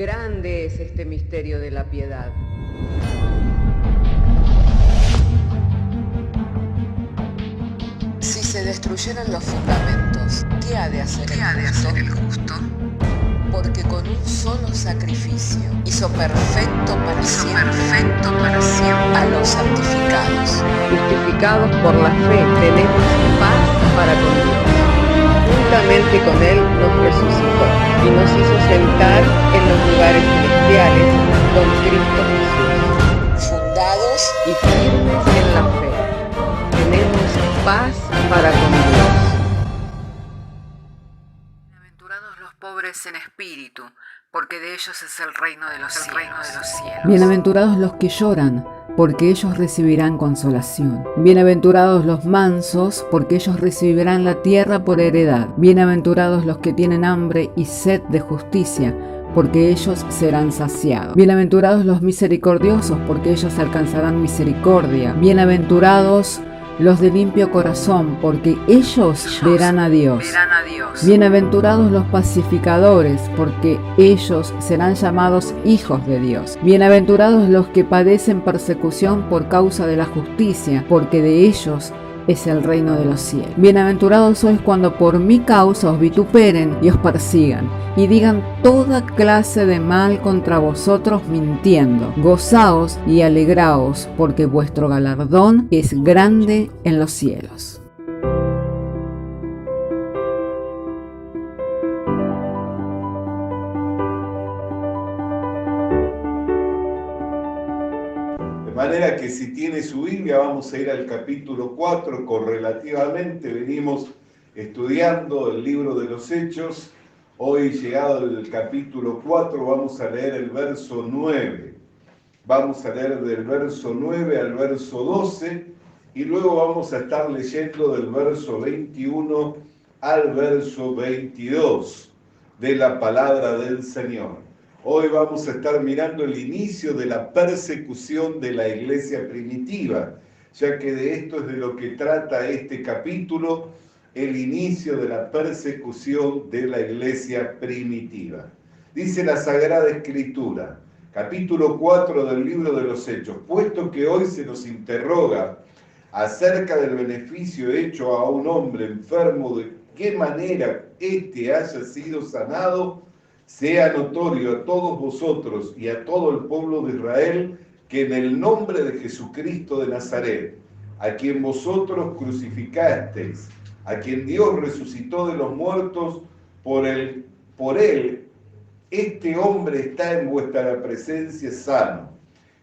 Grande es este misterio de la piedad. Si se destruyeran los fundamentos, ¿qué ha de hacer el justo? Porque con un solo sacrificio hizo perfecto para siempre a los santificados. Justificados por la fe, tenemos paz para con Dios. Juntamente con Él nos resucitó y nos hizo sentar en los lugares celestiales con Cristo Jesús. Fundados Y firmes en la fe, tenemos paz para con Dios. Bienaventurados los pobres en espíritu, porque de ellos es el reino de los cielos. Bienaventurados los que lloran, porque ellos recibirán consolación. Bienaventurados los mansos, porque ellos recibirán la tierra por heredad. Bienaventurados los que tienen hambre y sed de justicia, porque ellos serán saciados. Bienaventurados los misericordiosos, porque ellos alcanzarán misericordia. Bienaventurados los de limpio corazón, porque ellos verán a Dios. Bienaventurados los pacificadores, porque ellos serán llamados hijos de Dios. Bienaventurados los que padecen persecución por causa de la justicia, porque de ellos es el reino de los cielos. Bienaventurados sois cuando por mi causa os vituperen y os persigan, y digan toda clase de mal contra vosotros mintiendo. Gozaos y alegraos, porque vuestro galardón es grande en los cielos. De manera que si tiene su Biblia, vamos a ir al capítulo 4, correlativamente venimos estudiando el libro de los Hechos. Hoy, llegado al capítulo 4, vamos a leer el verso 9. Vamos a leer del verso 9 al verso 12 y luego vamos a estar leyendo del verso 21 al verso 22 de la palabra del Señor. Hoy vamos a estar mirando el inicio de la persecución de la iglesia primitiva, ya que de esto es de lo que trata este capítulo, el inicio de la persecución de la iglesia primitiva. Dice la Sagrada Escritura, capítulo 4 del libro de los Hechos: puesto que hoy se nos interroga acerca del beneficio hecho a un hombre enfermo, de qué manera éste haya sido sanado, sea notorio a todos vosotros y a todo el pueblo de Israel que en el nombre de Jesucristo de Nazaret, a quien vosotros crucificasteis, a quien Dios resucitó de los muertos, por él, este hombre está en vuestra presencia sano.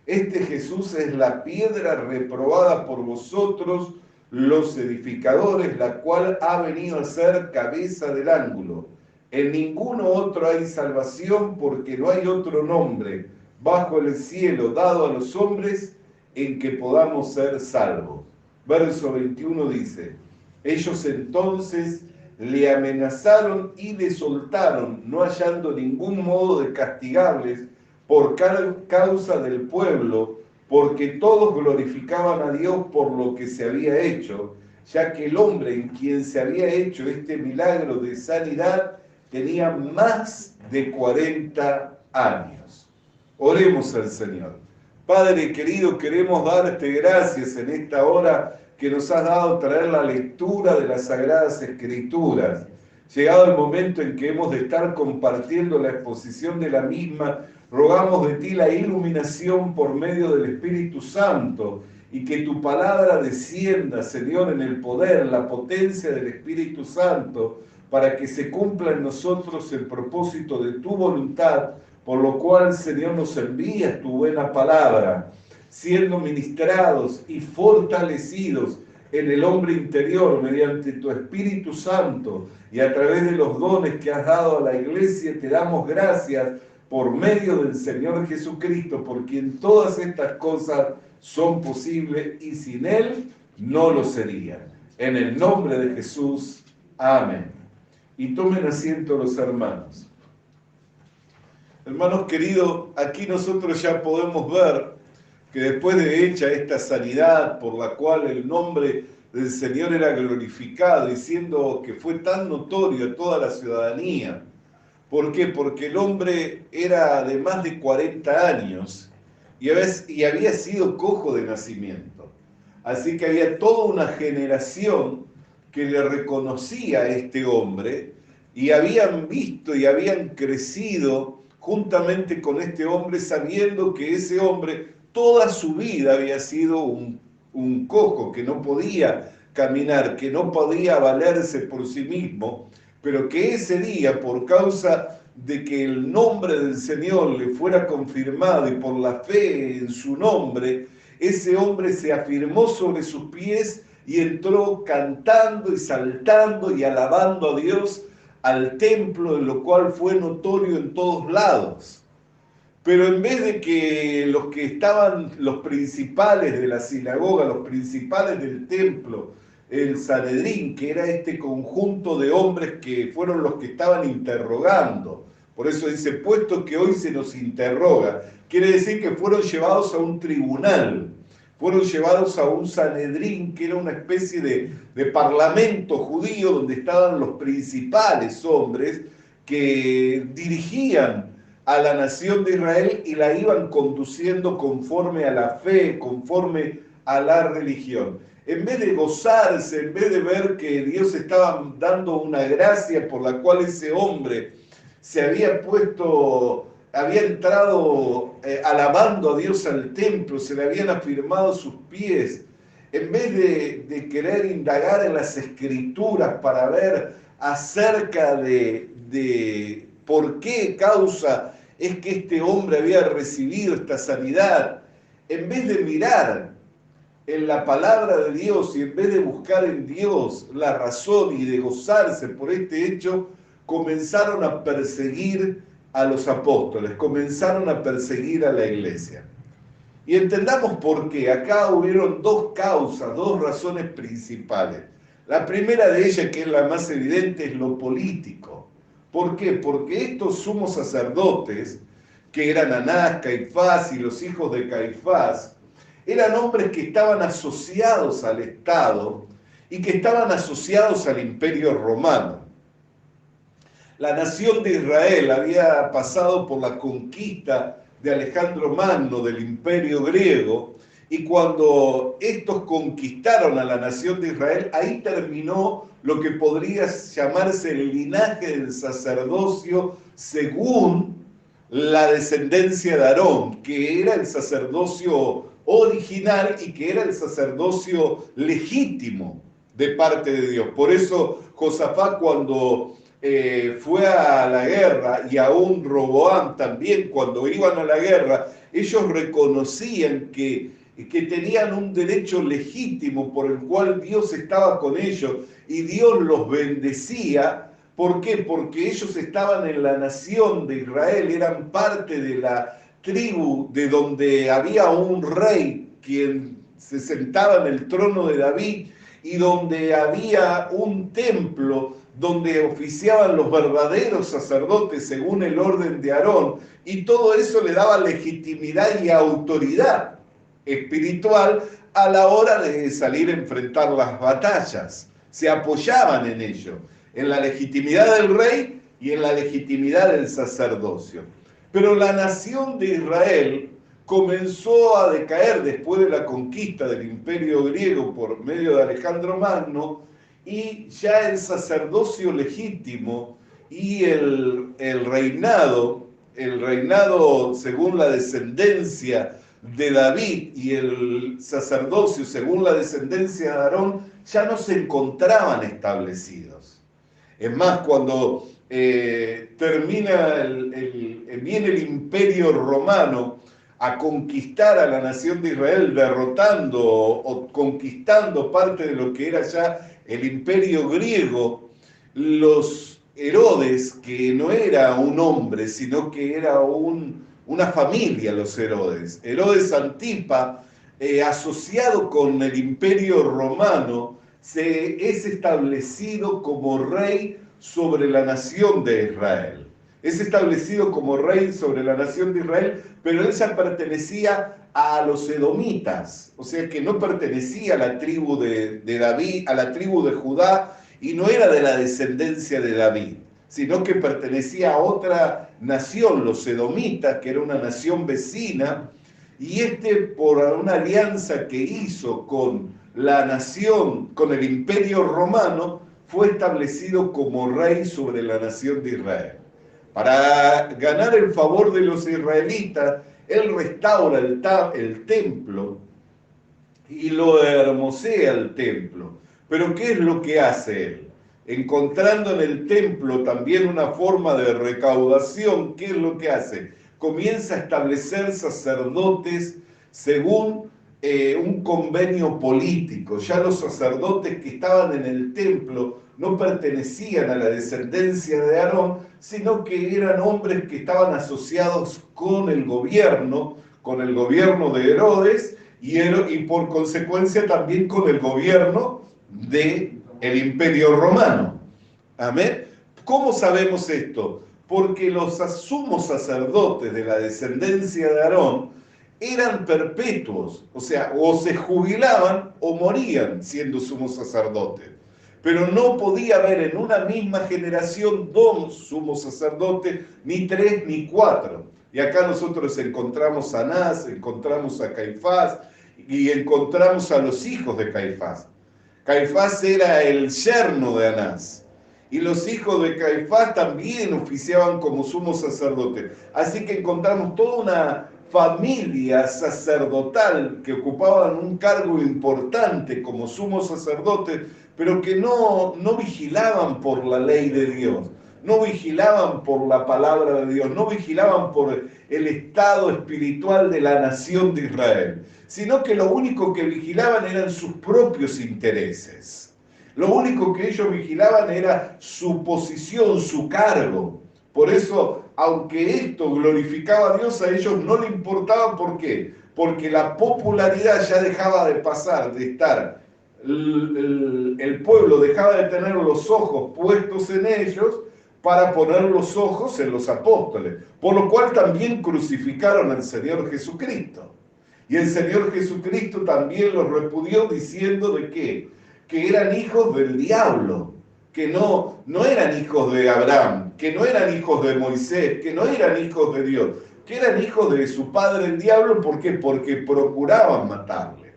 Este Jesús es la piedra reprobada por vosotros, los edificadores, la cual ha venido a ser cabeza del ángulo. En ninguno otro hay salvación, porque no hay otro nombre bajo el cielo dado a los hombres en que podamos ser salvos. Verso 21 dice: ellos entonces le amenazaron y le soltaron, no hallando ningún modo de castigarles por causa del pueblo, porque todos glorificaban a Dios por lo que se había hecho, ya que el hombre en quien se había hecho este milagro de sanidad tenía más de 40 años. Oremos al Señor. Padre querido, queremos darte gracias en esta hora que nos has dado traer la lectura de las Sagradas Escrituras. Llegado el momento en que hemos de estar compartiendo la exposición de la misma, rogamos de ti la iluminación por medio del Espíritu Santo y que tu palabra descienda, Señor, en el poder, la potencia del Espíritu Santo, para que se cumpla en nosotros el propósito de tu voluntad, por lo cual, Señor, nos envías tu buena palabra, siendo ministrados y fortalecidos en el hombre interior mediante tu Espíritu Santo y a través de los dones que has dado a la iglesia. Te damos gracias por medio del Señor Jesucristo, por quien todas estas cosas son posibles y sin Él no lo serían. En el nombre de Jesús, amén. Y tomen asiento los hermanos. Hermanos queridos, aquí nosotros ya podemos ver que después de hecha esta sanidad por la cual el nombre del Señor era glorificado, diciendo que fue tan notorio a toda la ciudadanía, ¿Por qué? Porque el hombre era de más de 40 años y había sido cojo de nacimiento. Así que había toda una generación que le reconocía a este hombre y habían visto y habían crecido juntamente con este hombre, sabiendo que ese hombre toda su vida había sido un cojo, que no podía caminar, que no podía valerse por sí mismo, pero que ese día, por causa de que el nombre del Señor le fuera confirmado y por la fe en su nombre, ese hombre se afirmó sobre sus pies y entró cantando y saltando y alabando a Dios al templo, en lo cual fue notorio en todos lados. Pero en vez de que los que estaban, los principales de la sinagoga, los principales del templo, el Sanedrín, que era este conjunto de hombres que fueron los que estaban interrogando, por eso dice, puesto que hoy se nos interroga, quiere decir que fueron llevados a un tribunal, fueron llevados a un Sanedrín, que era una especie de parlamento judío donde estaban los principales hombres que dirigían a la nación de Israel y la iban conduciendo conforme a la fe, conforme a la religión. En vez de gozarse, en vez de ver que Dios estaba dando una gracia por la cual ese hombre se había entrado alabando a Dios al templo, se le habían afirmado sus pies, en vez de querer indagar en las escrituras para ver acerca de por qué causa es que este hombre había recibido esta sanidad, en vez de mirar en la palabra de Dios y en vez de buscar en Dios la razón y de gozarse por este hecho, comenzaron a perseguir a los apóstoles, comenzaron a perseguir a la iglesia. Y entendamos por qué. Acá hubieron dos causas, dos razones principales. La primera de ellas, que es la más evidente, es lo político. ¿Por qué? Porque estos sumos sacerdotes, que eran Anás, Caifás y los hijos de Caifás, eran hombres que estaban asociados al Estado y que estaban asociados al Imperio Romano. La nación de Israel había pasado por la conquista de Alejandro Magno del Imperio griego, y cuando estos conquistaron a la nación de Israel, ahí terminó lo que podría llamarse el linaje del sacerdocio según la descendencia de Aarón, que era el sacerdocio original y que era el sacerdocio legítimo de parte de Dios. Por eso Josafat, cuando fue a la guerra, y aún Roboam también, cuando iban a la guerra, ellos reconocían que tenían un derecho legítimo por el cual Dios estaba con ellos y Dios los bendecía. ¿Por qué? Porque ellos estaban en la nación de Israel, eran parte de la tribu de donde había un rey quien se sentaba en el trono de David y donde había un templo donde oficiaban los verdaderos sacerdotes según el orden de Aarón, y todo eso le daba legitimidad y autoridad espiritual a la hora de salir a enfrentar las batallas. Se apoyaban en ello, en la legitimidad del rey y en la legitimidad del sacerdocio. Pero la nación de Israel comenzó a decaer después de la conquista del Imperio griego por medio de Alejandro Magno, y ya el sacerdocio legítimo y el reinado según la descendencia de David y el sacerdocio según la descendencia de Aarón ya no se encontraban establecidos. Es más, cuando viene el Imperio Romano a conquistar a la nación de Israel, derrotando o conquistando parte de lo que era ya el Imperio griego, los Herodes, que no era un hombre, sino que era una familia, los Herodes. Herodes Antipa, asociado con el Imperio Romano, es establecido como rey sobre la nación de Israel. Es establecido como rey sobre la nación de Israel, pero él ya pertenecía a los edomitas, o sea que no pertenecía a la tribu de David, a la tribu de Judá, y no era de la descendencia de David. sino que pertenecía a otra nación, los edomitas, que era una nación vecina, y por una alianza que hizo con la nación, con el Imperio Romano, fue establecido como rey sobre la nación de Israel. Para ganar el favor de los israelitas, él restaura el templo y lo hermosea el templo. Pero ¿qué es lo que hace él? Encontrando en el templo también una forma de recaudación, ¿qué es lo que hace? Comienza a establecer sacerdotes según un convenio político. Ya los sacerdotes que estaban en el templo no pertenecían a la descendencia de Aarón, sino que eran hombres que estaban asociados con el gobierno de Herodes, y por consecuencia también con el gobierno del Imperio Romano. Amén. ¿Cómo sabemos esto? Porque los sumos sacerdotes de la descendencia de Aarón eran perpetuos, o sea, o se jubilaban o morían siendo sumos sacerdotes. Pero no podía haber en una misma generación dos sumos sacerdotes, ni tres ni cuatro. Y acá nosotros encontramos a Anás, encontramos a Caifás y encontramos a los hijos de Caifás. Caifás era el yerno de Anás. Y los hijos de Caifás también oficiaban como sumos sacerdotes. Así que encontramos toda una familia sacerdotal que ocupaban un cargo importante como sumos sacerdotes, pero que no vigilaban por la ley de Dios, no vigilaban por la palabra de Dios, no vigilaban por el estado espiritual de la nación de Israel, sino que lo único que vigilaban eran sus propios intereses. Lo único que ellos vigilaban era su posición, su cargo. Por eso, aunque esto glorificaba a Dios, a ellos no le importaba. ¿Por qué? Porque la popularidad ya dejaba de pasar, de estar, el pueblo dejaba de tener los ojos puestos en ellos para poner los ojos en los apóstoles. Por lo cual también crucificaron al Señor Jesucristo. Y el Señor Jesucristo también los repudió diciendo de qué, que eran hijos del diablo, que no eran hijos de Abraham, que no eran hijos de Moisés, que no eran hijos de Dios, que eran hijos de su padre el diablo. ¿Por qué? Porque procuraban matarle.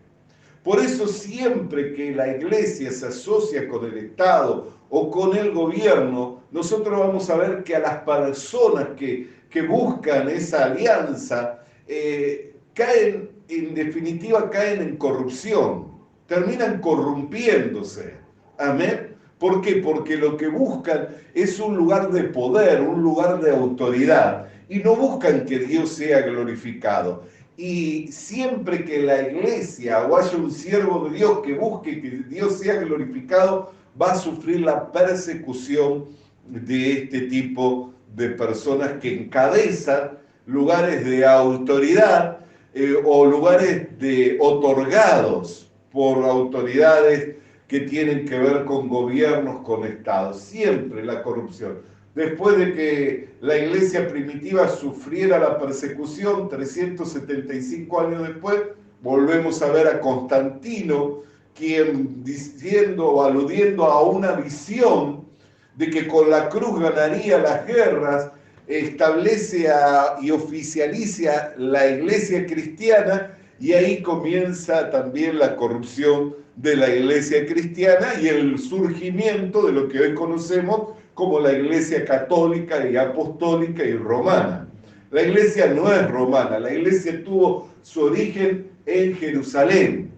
Por eso siempre que la iglesia se asocia con el Estado o con el gobierno, nosotros vamos a ver que a las personas que buscan esa alianza, en definitiva caen en corrupción, terminan corrompiéndose. Amén. ¿Por qué? Porque lo que buscan es un lugar de poder, un lugar de autoridad, y no buscan que Dios sea glorificado. Y siempre que la iglesia o haya un siervo de Dios que busque que Dios sea glorificado, va a sufrir la persecución de este tipo de personas que encabezan lugares de autoridad o lugares otorgados por autoridades que tienen que ver con gobiernos, con estados. Siempre la corrupción. Después de que la iglesia primitiva sufriera la persecución, 375 años después, volvemos a ver a Constantino, quien diciendo o aludiendo a una visión de que con la cruz ganaría las guerras, establece y oficializa la iglesia cristiana, y ahí comienza también la corrupción de la iglesia cristiana y el surgimiento de lo que hoy conocemos como la iglesia católica y apostólica y romana. La iglesia no es romana, la iglesia tuvo su origen en Jerusalén.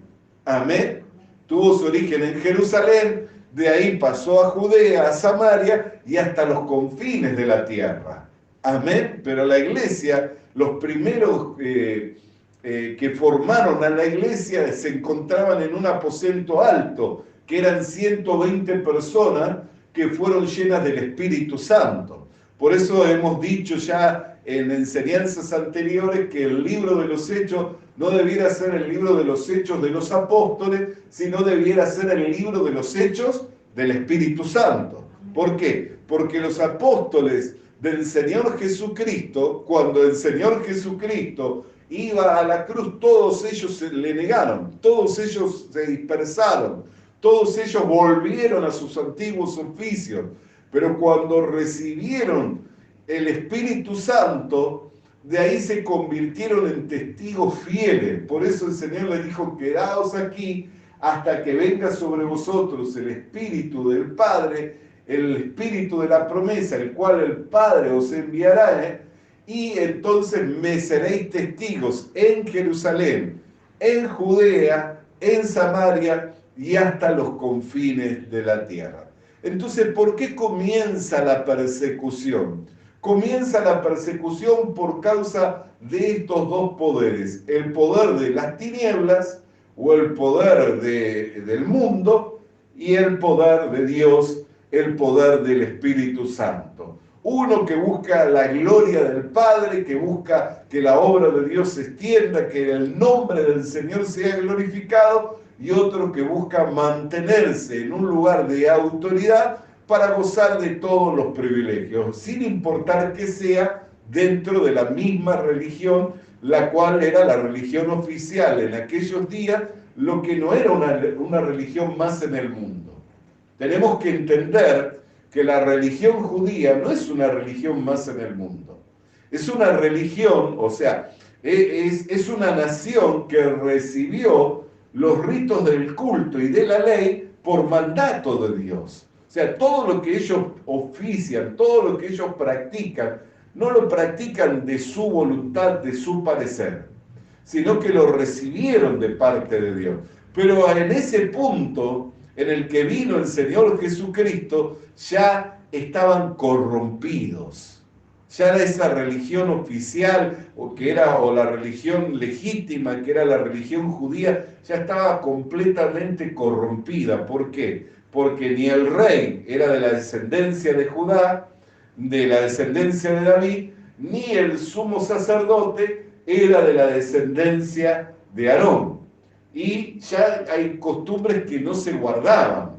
Amén. Tuvo su origen en Jerusalén, de ahí pasó a Judea, a Samaria y hasta los confines de la tierra. Amén. Pero la iglesia, los primeros que formaron a la iglesia se encontraban en un aposento alto, que eran 120 personas que fueron llenas del Espíritu Santo. Por eso hemos dicho ya en enseñanzas anteriores que el libro de los Hechos no debiera ser el libro de los Hechos de los apóstoles, sino debiera ser el libro de los Hechos del Espíritu Santo. ¿Por qué? Porque los apóstoles del Señor Jesucristo, cuando el Señor Jesucristo iba a la cruz, todos ellos le negaron, todos ellos se dispersaron, todos ellos volvieron a sus antiguos oficios. pero cuando recibieron el Espíritu Santo, de ahí se convirtieron en testigos fieles. Por eso el Señor les dijo, quedaos aquí hasta que venga sobre vosotros el Espíritu del Padre, el Espíritu de la promesa, el cual el Padre os enviará, y entonces me seréis testigos en Jerusalén, en Judea, en Samaria y hasta los confines de la tierra. Entonces, ¿por qué comienza la persecución? Comienza la persecución por causa de estos dos poderes, el poder de las tinieblas o el poder del mundo y el poder de Dios, el poder del Espíritu Santo. Uno que busca la gloria del Padre, que busca que la obra de Dios se extienda, que el nombre del Señor sea glorificado, y otro que busca mantenerse en un lugar de autoridad para gozar de todos los privilegios, sin importar que sea dentro de la misma religión, la cual era la religión oficial en aquellos días, lo que no era una religión más en el mundo. Tenemos que entender que la religión judía no es una religión más en el mundo. Es una religión, o sea, es una nación que recibió los ritos del culto y de la ley por mandato de Dios. O sea, todo lo que ellos ofician, todo lo que ellos practican, no lo practican de su voluntad, de su parecer, sino que lo recibieron de parte de Dios. Pero en ese punto en el que vino el Señor Jesucristo, ya estaban corrompidos. Ya esa religión oficial, o la religión legítima, que era la religión judía, ya estaba completamente corrompida. ¿Por qué? Porque ni el rey era de la descendencia de Judá, de la descendencia de David, ni el sumo sacerdote era de la descendencia de Aarón. Y ya hay costumbres que no se guardaban.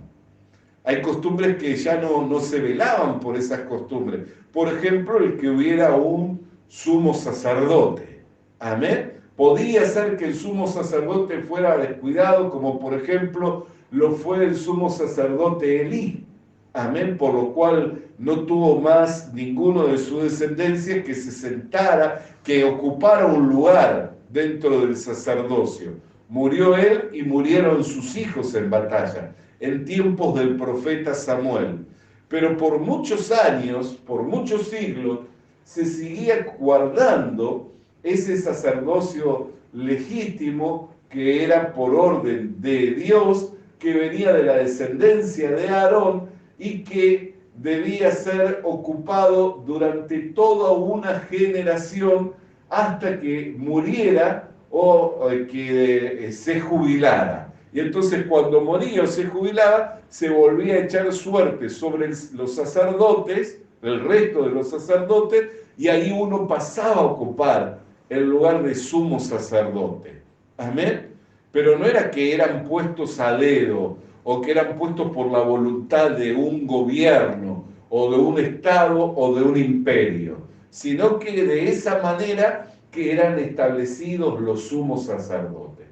Hay costumbres que ya no se velaban por esas costumbres. Por ejemplo, el que hubiera un sumo sacerdote. Amén. Podía ser que el sumo sacerdote fuera descuidado, como por ejemplo lo fue el sumo sacerdote Elí. Amén. Por lo cual no tuvo más ninguno de su descendencia que se sentara, que ocupara un lugar dentro del sacerdocio. Murió él y murieron sus hijos en batalla, en tiempos del profeta Samuel. Pero por muchos años, por muchos siglos, se seguía guardando ese sacerdocio legítimo que era por orden de Dios, que venía de la descendencia de Aarón y que debía ser ocupado durante toda una generación hasta que muriera o que se jubilara. Y entonces cuando moría o se jubilaba, se volvía a echar suerte sobre los sacerdotes, el resto de los sacerdotes, y ahí uno pasaba a ocupar el lugar de sumo sacerdote. Amén. Pero no era que eran puestos a dedo, o que eran puestos por la voluntad de un gobierno, o de un estado, o de un imperio, sino que de esa manera que eran establecidos los sumos sacerdotes.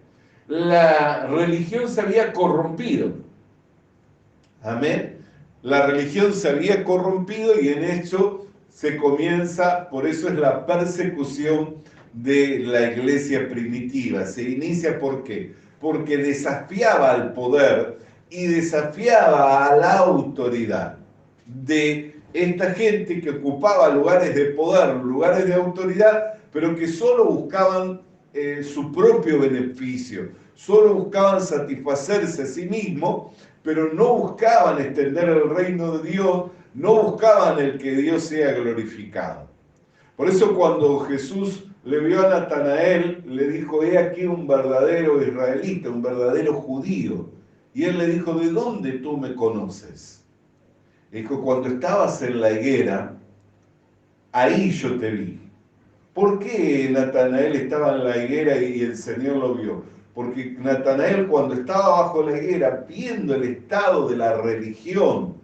La religión se había corrompido. Amén. La religión se había corrompido y en hecho se comienza, por eso es la persecución de la iglesia primitiva. Se inicia, ¿por qué? Porque desafiaba al poder y desafiaba a la autoridad de esta gente que ocupaba lugares de poder, lugares de autoridad, pero que solo buscaban su propio beneficio, solo buscaban satisfacerse a sí mismos, pero no buscaban extender el reino de Dios, no buscaban el que Dios sea glorificado. Por eso cuando Jesús le vio a Natanael, le dijo, he aquí un verdadero israelita, un verdadero judío. Y él le dijo, ¿de dónde tú me conoces? Le dijo, cuando estabas en la higuera, ahí yo te vi. ¿Por qué Natanael estaba en la higuera y el Señor lo vio? Porque Natanael, cuando estaba bajo la higuera, viendo el estado de la religión,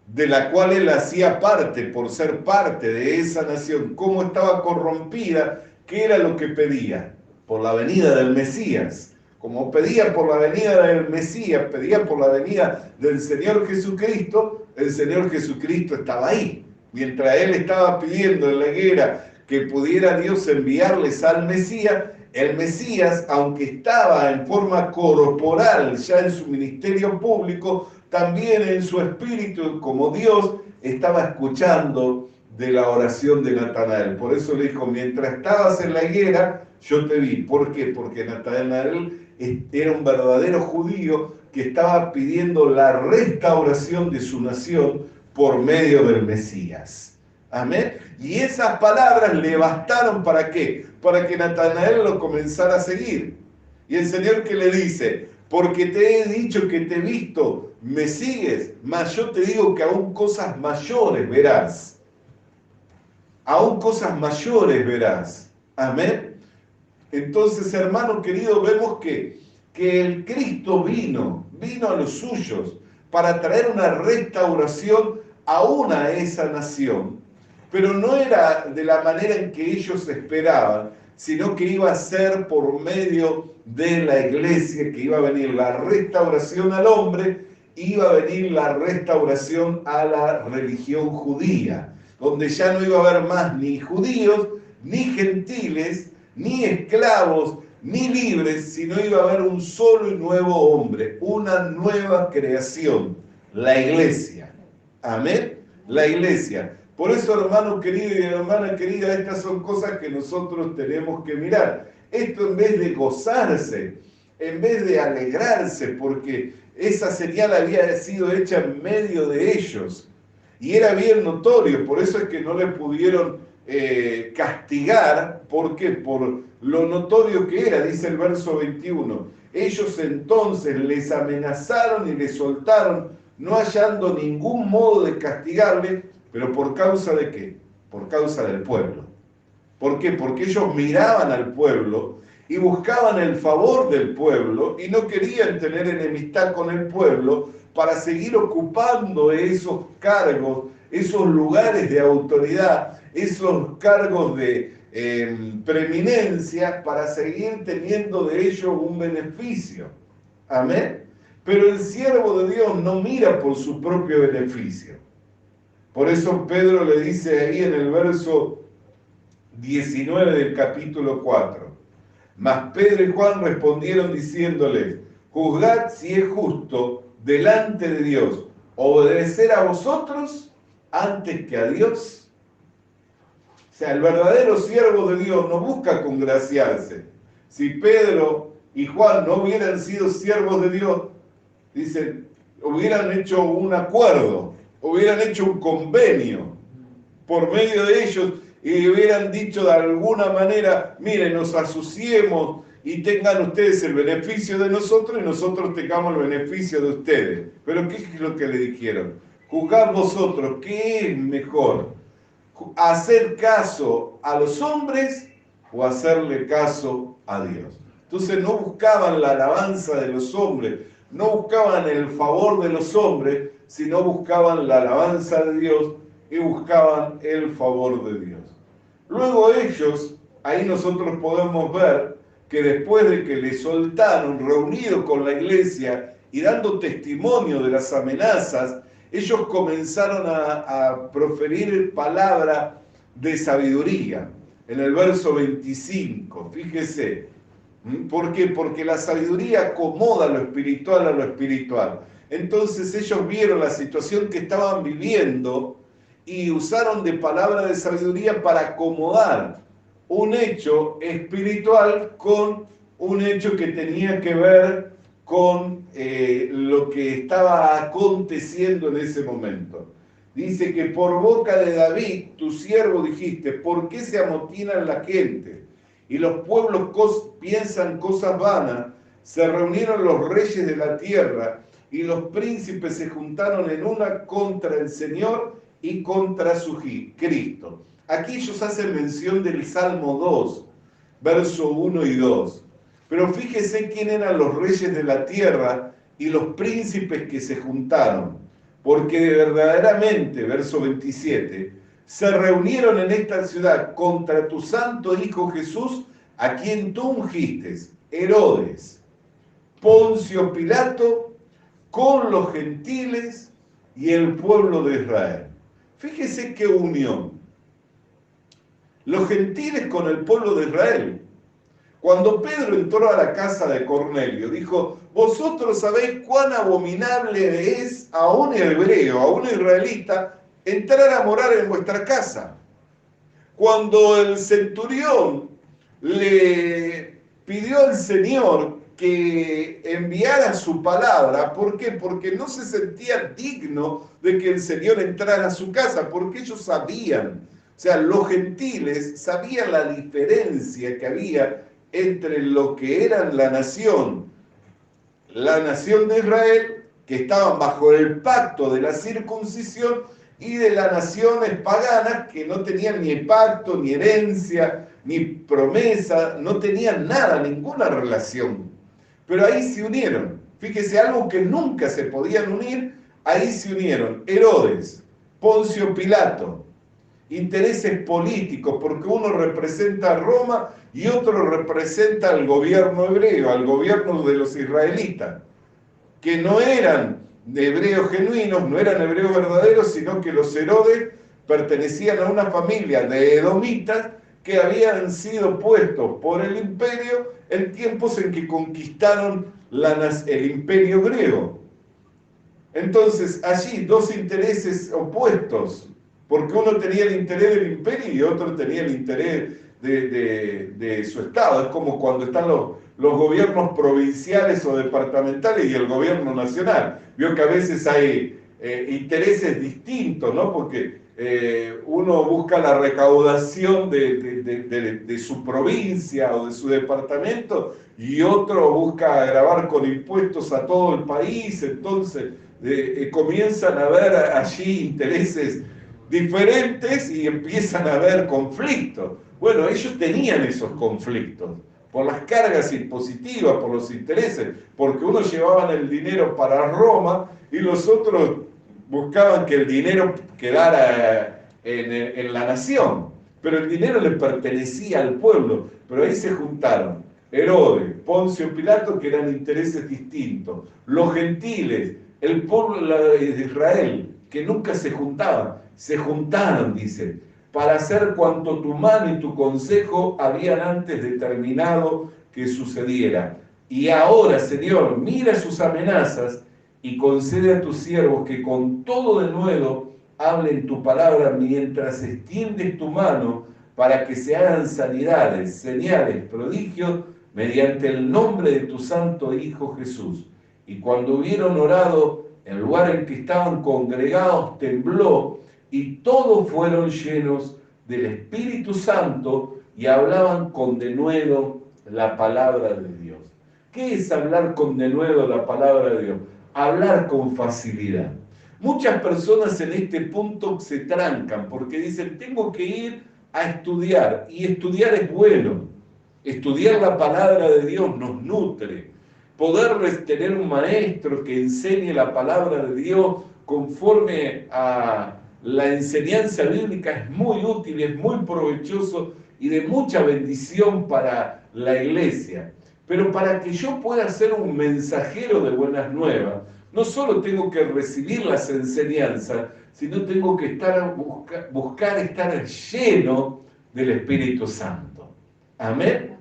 de la cual él hacía parte por ser parte de esa nación, cómo estaba corrompida, qué era lo que pedía, por la venida del Mesías. Como pedía por la venida del Mesías, pedía por la venida del Señor Jesucristo, el Señor Jesucristo estaba ahí. Mientras él estaba pidiendo en la higuera que pudiera Dios enviarles al Mesías, el Mesías, aunque estaba en forma corporal ya en su ministerio público, también en su espíritu, como Dios, estaba escuchando de la oración de Natanael. Por eso le dijo, mientras estabas en la higuera, yo te vi. ¿Por qué? Porque Natanael era un verdadero judío que estaba pidiendo la restauración de su nación por medio del Mesías. Amén. Y esas palabras le bastaron ¿para qué? Para que Natanael lo comenzara a seguir. Y el Señor que le dice, porque te he dicho que te he visto, me sigues, mas yo te digo que aún cosas mayores verás. Aún cosas mayores verás. Amén. Entonces, hermano querido, vemos que el Cristo vino a los suyos para traer una restauración aún a esa nación, pero no era de la manera en que ellos esperaban, sino que iba a ser por medio de la iglesia, que iba a venir la restauración al hombre, iba a venir la restauración a la religión judía, donde ya no iba a haber más ni judíos, ni gentiles, ni esclavos, ni libres, sino iba a haber un solo y nuevo hombre, una nueva creación, la iglesia. Amén. La iglesia. Por eso, hermano querido y hermana querida, estas son cosas que nosotros tenemos que mirar. Esto en vez de gozarse, en vez de alegrarse, porque esa señal había sido hecha en medio de ellos. Y era bien notorio, por eso es que no le pudieron castigar. ¿Por qué? Por lo notorio que era, dice el verso 21. Ellos entonces les amenazaron y les soltaron, no hallando ningún modo de castigarle, pero ¿por causa de qué? Por causa del pueblo. ¿Por qué? Porque ellos miraban al pueblo y buscaban el favor del pueblo y no querían tener enemistad con el pueblo para seguir ocupando esos cargos, esos lugares de autoridad, esos cargos de preeminencia, para seguir teniendo de ellos un beneficio. Amén. Pero el siervo de Dios no mira por su propio beneficio. Por eso Pedro le dice ahí en el verso 19 del capítulo 4. Mas Pedro y Juan respondieron diciéndoles, juzgad si es justo delante de Dios obedecer a vosotros antes que a Dios. O sea, el verdadero siervo de Dios no busca congraciarse. Si Pedro y Juan no hubieran sido siervos de Dios, dicen, hubieran hecho un acuerdo, hubieran hecho un convenio por medio de ellos y hubieran dicho de alguna manera, miren, nos asociemos y tengan ustedes el beneficio de nosotros y nosotros tengamos el beneficio de ustedes. Pero ¿qué es lo que le dijeron? Juzgad vosotros, ¿qué es mejor? ¿Hacer caso a los hombres o hacerle caso a Dios? Entonces no buscaban la alabanza de los hombres, no buscaban el favor de los hombres, sino buscaban la alabanza de Dios y buscaban el favor de Dios. Luego ellos, ahí nosotros podemos ver que después de que le soltaron, reunidos con la iglesia y dando testimonio de las amenazas, ellos comenzaron a proferir palabra de sabiduría. En el verso 25, fíjese. ¿Por qué? Porque la sabiduría acomoda lo espiritual a lo espiritual. Entonces ellos vieron la situación que estaban viviendo y usaron de palabra de sabiduría para acomodar un hecho espiritual con un hecho que tenía que ver con lo que estaba aconteciendo en ese momento. Dice que por boca de David, tu siervo, dijiste, ¿por qué se amotinan la gente? Y los pueblos piensan cosas vanas, se reunieron los reyes de la tierra y los príncipes se juntaron en una contra el Señor y contra su Cristo. Aquí ellos hacen mención del Salmo 2, verso 1 y 2. Pero fíjese quién eran los reyes de la tierra y los príncipes que se juntaron, porque verdaderamente, verso 27, se reunieron en esta ciudad contra tu santo Hijo Jesús, a quien tú ungiste, Herodes, Poncio Pilato, con los gentiles y el pueblo de Israel. Fíjese qué unión. Los gentiles con el pueblo de Israel. Cuando Pedro entró a la casa de Cornelio, dijo, vosotros sabéis cuán abominable es a un hebreo, a un israelita, entrar a morar en vuestra casa. Cuando el centurión le pidió al Señor que enviara su palabra, ¿por qué? Porque no se sentía digno de que el Señor entrara a su casa, porque ellos sabían, o sea, los gentiles sabían la diferencia que había entre lo que era la nación de Israel, que estaban bajo el pacto de la circuncisión, y de las naciones paganas que no tenían ni pacto, ni herencia, ni promesa, no tenían nada, ninguna relación. Pero ahí se unieron. Fíjese, algo que nunca se podían unir, ahí se unieron Herodes, Poncio Pilato, intereses políticos, porque uno representa a Roma y otro representa al gobierno hebreo, al gobierno de los israelitas, que no eran de hebreos genuinos, no eran hebreos verdaderos, sino que los Herodes pertenecían a una familia de edomitas que habían sido puestos por el imperio en tiempos en que conquistaron el imperio griego. Entonces, allí dos intereses opuestos, porque uno tenía el interés del imperio y otro tenía el interés de su estado. Es como cuando están los gobiernos provinciales o departamentales y el gobierno nacional. Vio que a veces hay intereses distintos, ¿no? Porque uno busca la recaudación de su provincia o de su departamento y otro busca gravar con impuestos a todo el país. Entonces comienzan a haber allí intereses diferentes y empiezan a haber conflictos. Bueno, ellos tenían esos conflictos por las cargas impositivas, por los intereses, porque unos llevaban el dinero para Roma y los otros buscaban que el dinero quedara en la nación, pero el dinero le pertenecía al pueblo. Pero ahí se juntaron Herodes, Poncio Pilato, que eran intereses distintos, los gentiles, el pueblo de Israel, que nunca se juntaron, dice, para hacer cuanto tu mano y tu consejo habían antes determinado que sucediera. Y ahora, Señor, mira sus amenazas y concede a tus siervos que con todo denuedo hablen tu palabra mientras extiendes tu mano para que se hagan sanidades, señales, prodigios, mediante el nombre de tu santo Hijo Jesús. Y cuando hubieron orado, el lugar en que estaban congregados tembló, y todos fueron llenos del Espíritu Santo y hablaban con denuedo la palabra de Dios. ¿Qué es hablar con denuedo la palabra de Dios? Hablar con facilidad. Muchas personas en este punto se trancan porque dicen, tengo que ir a estudiar, y estudiar es bueno. Estudiar la palabra de Dios nos nutre. Poder tener un maestro que enseñe la palabra de Dios conforme a la enseñanza bíblica es muy útil, es muy provechoso y de mucha bendición para la iglesia. Pero para que yo pueda ser un mensajero de buenas nuevas, no solo tengo que recibir las enseñanzas, sino tengo que buscar estar lleno del Espíritu Santo. Amén.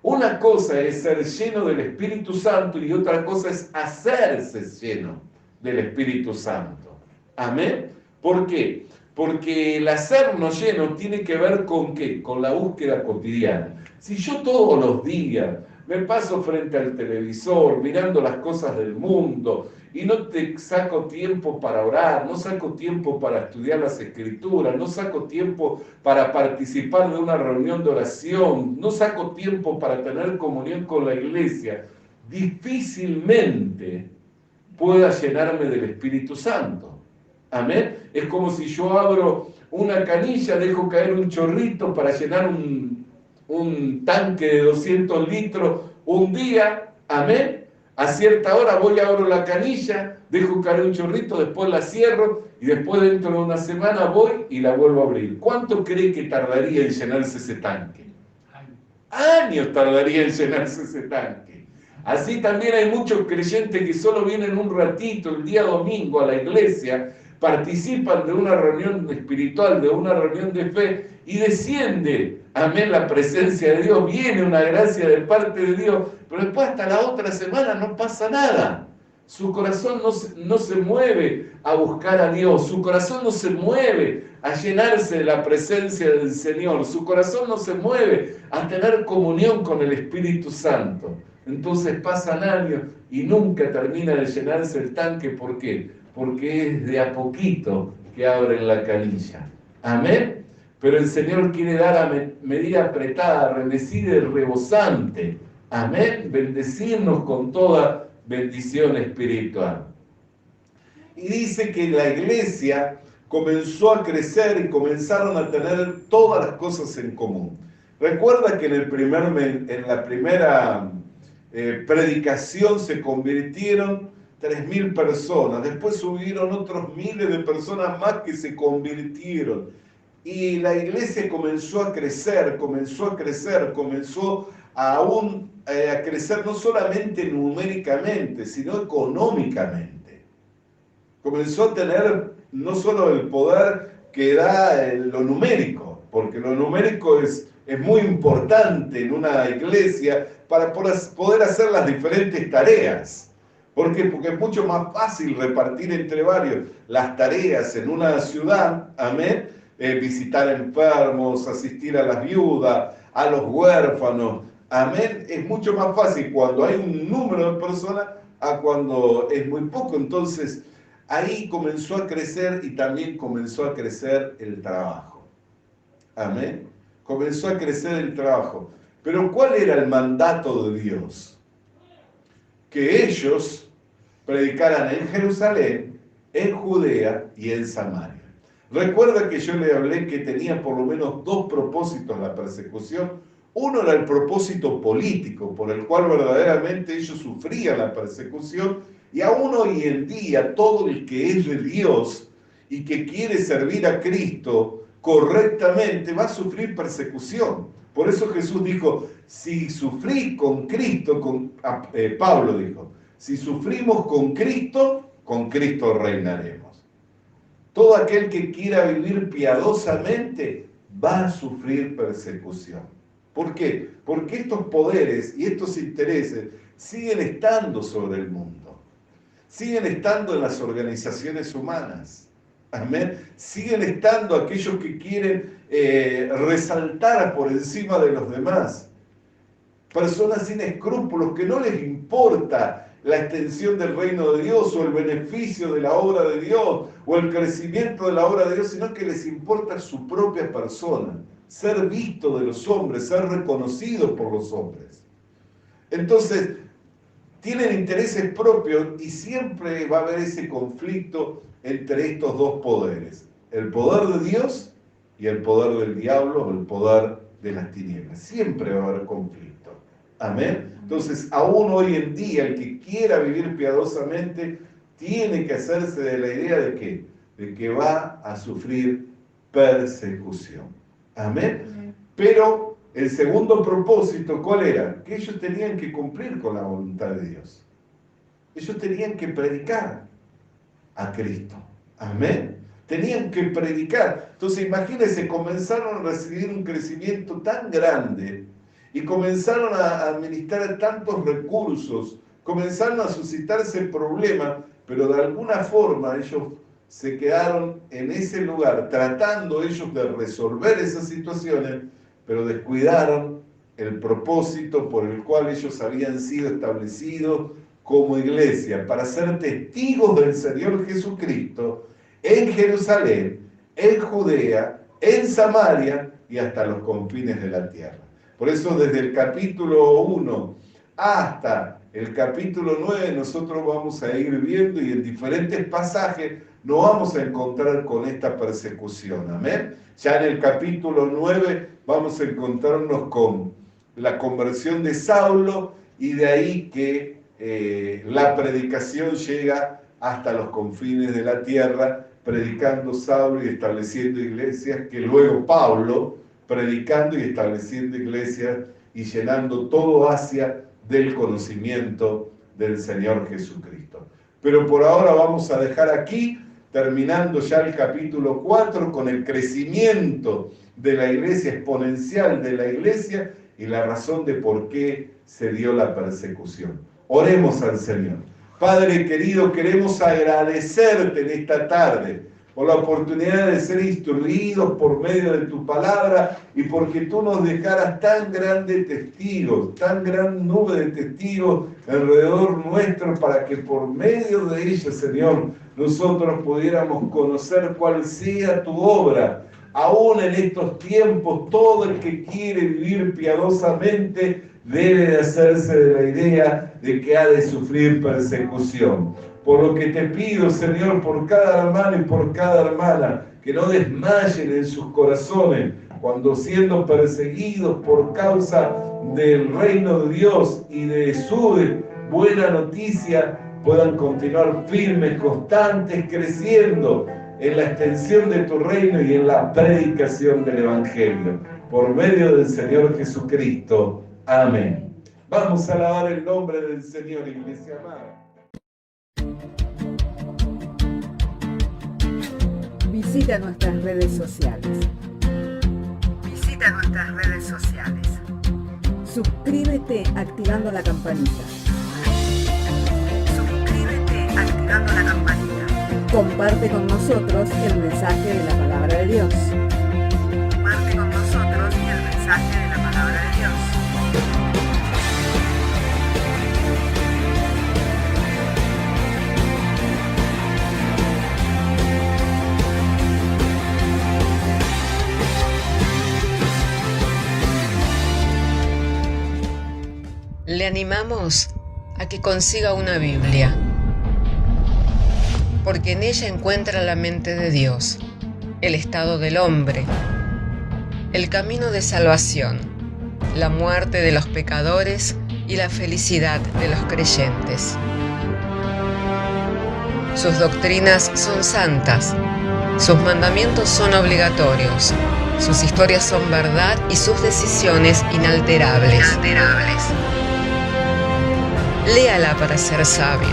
Una cosa es ser lleno del Espíritu Santo y otra cosa es hacerse lleno del Espíritu Santo. Amén. ¿Por qué? Porque el hacernos llenos tiene que ver con ¿qué? Con la búsqueda cotidiana. Si yo todos los días me paso frente al televisor mirando las cosas del mundo y no te saco tiempo para orar, no saco tiempo para estudiar las Escrituras, no saco tiempo para participar de una reunión de oración, no saco tiempo para tener comunión con la iglesia, difícilmente pueda llenarme del Espíritu Santo. Amén. Es como si yo abro una canilla, dejo caer un chorrito para llenar un tanque de 200 litros un día. Amén. A cierta hora voy, abro la canilla, dejo caer un chorrito, después la cierro y después dentro de una semana voy y la vuelvo a abrir. ¿Cuánto cree que tardaría en llenarse ese tanque? Años tardaría en llenarse ese tanque. Así también hay muchos creyentes que solo vienen un ratito el día domingo a la iglesia, participan de una reunión espiritual, de una reunión de fe y desciende, amén, la presencia de Dios, viene una gracia de parte de Dios, pero después hasta la otra semana no pasa nada. Su corazón no se mueve a buscar a Dios, su corazón no se mueve a llenarse de la presencia del Señor, su corazón no se mueve a tener comunión con el Espíritu Santo. Entonces pasan años y nunca termina de llenarse el tanque. ¿Por qué? Porque es de a poquito que abren la canilla. Amén. Pero el Señor quiere dar a medida apretada, remecida y rebosante. Amén. Bendecirnos con toda bendición espiritual. Y dice que la iglesia comenzó a crecer y comenzaron a tener todas las cosas en común. Recuerda que en la primera predicación se convirtieron 3.000 personas, después subieron otros miles de personas más que se convirtieron. Y la iglesia comenzó a crecer, comenzó a crecer no solamente numéricamente, sino económicamente. Comenzó a tener no solo el poder que da lo numérico, porque lo numérico es muy importante en una iglesia para poder hacer las diferentes tareas. ¿Por qué? Porque es mucho más fácil repartir entre varios las tareas en una ciudad, amén, visitar enfermos, asistir a las viudas, a los huérfanos, amén. Es mucho más fácil cuando hay un número de personas a cuando es muy poco. Entonces, ahí comenzó a crecer y también comenzó a crecer el trabajo. Amén. Comenzó a crecer el trabajo. Pero ¿cuál era el mandato de Dios? Que ellos predicaran en Jerusalén, en Judea y en Samaria. Recuerda que yo le hablé que tenía por lo menos dos propósitos la persecución. Uno era el propósito político, por el cual verdaderamente ellos sufrían la persecución, y aún hoy en día todo el que es de Dios y que quiere servir a Cristo correctamente va a sufrir persecución. Por eso Jesús dijo, si sufrí con Cristo, Pablo dijo, si sufrimos con Cristo reinaremos. Todo aquel que quiera vivir piadosamente va a sufrir persecución. ¿Por qué? Porque estos poderes y estos intereses siguen estando sobre el mundo. Siguen estando en las organizaciones humanas. Amén. Siguen estando aquellos que quieren resaltar por encima de los demás. Personas sin escrúpulos que no les importa la extensión del reino de Dios o el beneficio de la obra de Dios o el crecimiento de la obra de Dios, sino que les importa su propia persona, ser visto de los hombres, ser reconocido por los hombres. Entonces, tienen intereses propios y siempre va a haber ese conflicto entre estos dos poderes, el poder de Dios y el poder del diablo o el poder de las tinieblas. Siempre va a haber conflicto. Amén. Entonces, aún hoy en día, el que quiera vivir piadosamente tiene que hacerse de la idea de que va a sufrir persecución. Amén. Pero el segundo propósito, ¿cuál era? Que ellos tenían que cumplir con la voluntad de Dios. Ellos tenían que predicar a Cristo. Amén. Tenían que predicar. Entonces, imagínense, comenzaron a recibir un crecimiento tan grande y comenzaron a administrar tantos recursos, comenzaron a suscitarse problemas, pero de alguna forma ellos se quedaron en ese lugar tratando ellos de resolver esas situaciones, pero descuidaron el propósito por el cual ellos habían sido establecidos como iglesia, para ser testigos del Señor Jesucristo en Jerusalén, en Judea, en Samaria y hasta los confines de la tierra. Por eso desde el capítulo 1 hasta el capítulo 9 nosotros vamos a ir viendo y en diferentes pasajes nos vamos a encontrar con esta persecución. Amén. Ya en el capítulo 9 vamos a encontrarnos con la conversión de Saulo y de ahí que la predicación llega hasta los confines de la tierra, predicando Saulo y estableciendo iglesias, que luego Pablo predicando y estableciendo iglesias y llenando todo Asia del conocimiento del Señor Jesucristo. Pero por ahora vamos a dejar aquí, terminando ya el capítulo 4, con el crecimiento de la iglesia, exponencial de la iglesia, y la razón de por qué se dio la persecución. Oremos al Señor. Padre querido, queremos agradecerte en esta tarde por la oportunidad de ser instruidos por medio de tu palabra y porque tú nos dejaras tan grandes testigos, tan gran nube de testigos alrededor nuestro para que por medio de ellos, Señor, nosotros pudiéramos conocer cuál sea tu obra. Aún en estos tiempos, todo el que quiere vivir piadosamente debe de hacerse de la idea de que ha de sufrir persecución. Por lo que te pido, Señor, por cada hermano y por cada hermana, que no desmayen en sus corazones cuando siendo perseguidos por causa del reino de Dios y de su buena noticia, puedan continuar firmes, constantes, creciendo en la extensión de tu reino y en la predicación del Evangelio. Por medio del Señor Jesucristo. Amén. Vamos a alabar el nombre del Señor, iglesia amada. Visita nuestras redes sociales. Visita nuestras redes sociales. Suscríbete activando la campanita. Suscríbete activando la campanita. Comparte con nosotros el mensaje de la palabra de Dios. Comparte con nosotros el mensaje de la palabra de Dios. Le animamos a que consiga una Biblia, porque en ella encuentra la mente de Dios, el estado del hombre, el camino de salvación, la muerte de los pecadores y la felicidad de los creyentes. Sus doctrinas son santas, sus mandamientos son obligatorios, sus historias son verdad y sus decisiones inalterables. Léala para ser sabio,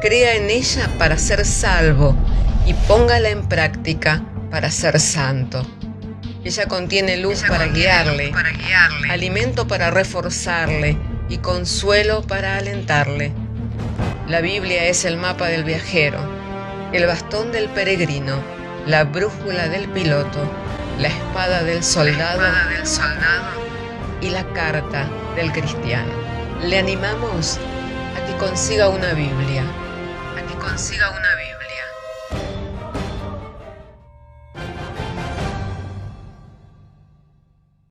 crea en ella para ser salvo y póngala en práctica para ser santo. Ella contiene luz para guiarle, alimento para reforzarle y consuelo para alentarle. La Biblia es el mapa del viajero, el bastón del peregrino, la brújula del piloto, la espada del soldado y la carta del cristiano. Le animamos a que consiga una Biblia,